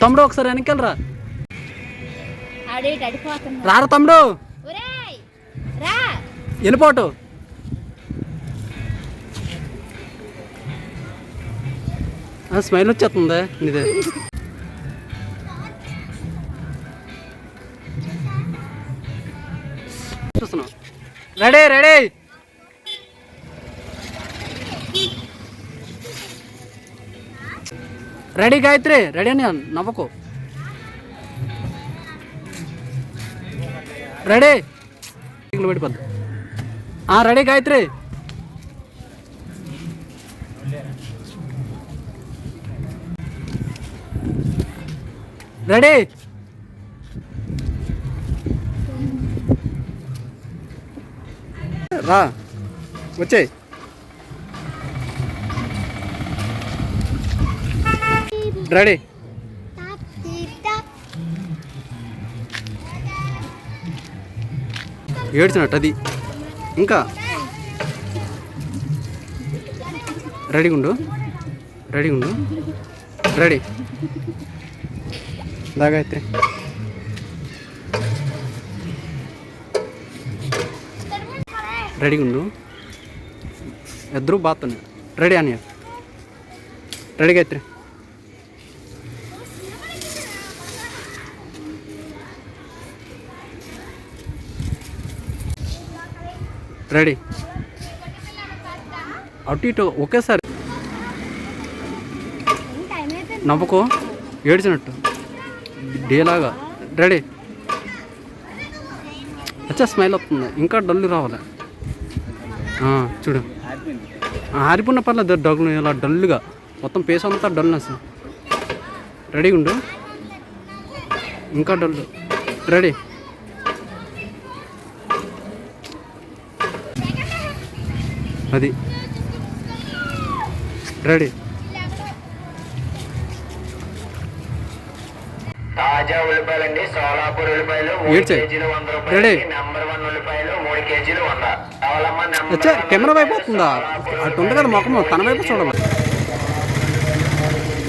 తమ్ముడు ఒకసారి వెనకెళ్ళరా. రారా తమ్ముడు, వెళ్ళిపోటు. స్మైల్ వచ్చేస్తుందా నీదే? చూస్తున్నావు. Ready ready. Ready Gayatri, ready అని నవ్వకు. రెడీ పడిపోద్దు. రెడీ గాయత్రి. రెడీ. రా వచ్చే. రెడీ. ఏడ్చినట్టు అది. ఇంకా రెడీ ఉండు, రెడీ ఉండు. రెడీ దాగైతే. రెడీ ఉండు. ఇద్దరు బాగున్నాయి. రెడీ అని. రెడీగా అయితే. రెడీ. అటు ఇటు ఒకేసారి నవ్వుకో, ఏడ్చినట్టు డేలాగా. రెడీ. వచ్చా స్మైల్ వస్తుంది. ఇంకా డల్లు రావాలి. చూడు, ఆరిపోయిన పర్లేదు. డల్లు ఇలా డల్లుగా మొత్తం ఫేస్ అంతా డల్నెస్. రెడీ ఉండు. ఇంకా డల్లు. రెడీ. అది. రెడీ. తాజా ఉల్లిపాయలండి. సోలాపూర్ ఉల్లిపాయలు 3 కేజీలు 100 రూపాయలు. నెంబర్ 1 ఉల్లిపాయలు 3 కేజీలు 100. కెమెరా వైపు వస్తుందా? అటు ఉంది కదా మొఖం, తన వైపు చూడాలి.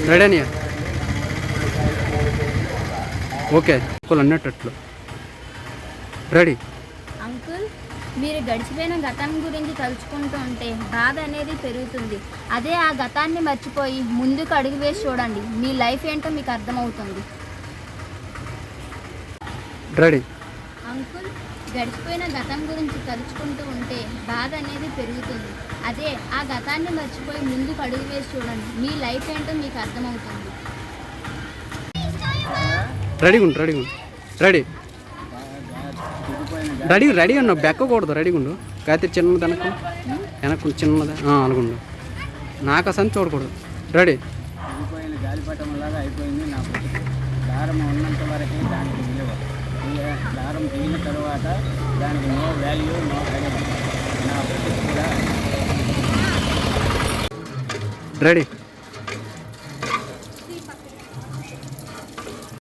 రెడీ అని. ఓకే అన్నట్టు. రెడీ. అంకుల్, మీరు గడిచిపోయిన గతం గురించి తలుచుకుంటూ ఉంటే బాధ అనేది పెరుగుతుంది. అదే ఆ గతాన్ని మర్చిపోయి ముందుకు అడుగు వేసి చూడండి. మీ లైఫ్ ఏంటో మీకు అర్థమవుతుంది. రెడీ. అంకుల్, గడిచిపోయిన గతం గురించి తలుచుకుంటూ ఉంటే బాధ అనేది పెరుగుతుంది. అదే ఆ గతాన్ని మర్చిపోయి ముందుకు అడుగు వేసి చూడండి. మీ లైఫ్ ఏంటో మీకు అర్థమవుతుంది. రెడీ ఉండు, రెడీ ఉండు. రెడీ రెడీ రెడీ అన్న. బెక్కకూడదు. రెడీ ఉండు. కాకపోతే చిన్నది వెనక్కు చిన్నది అనుకుండు. నాకు అసలు చూడకూడదు. రెడీ. గాలిపటంలాగా అయిపోయింది నాకు. దారం ఉన్నంత వరకు దానికి విలువ. దారం దిగిన తర్వాత దానికి నో వాల్యూ, నో ఖరీదు. నా బతుకు కూడా. రెడీ.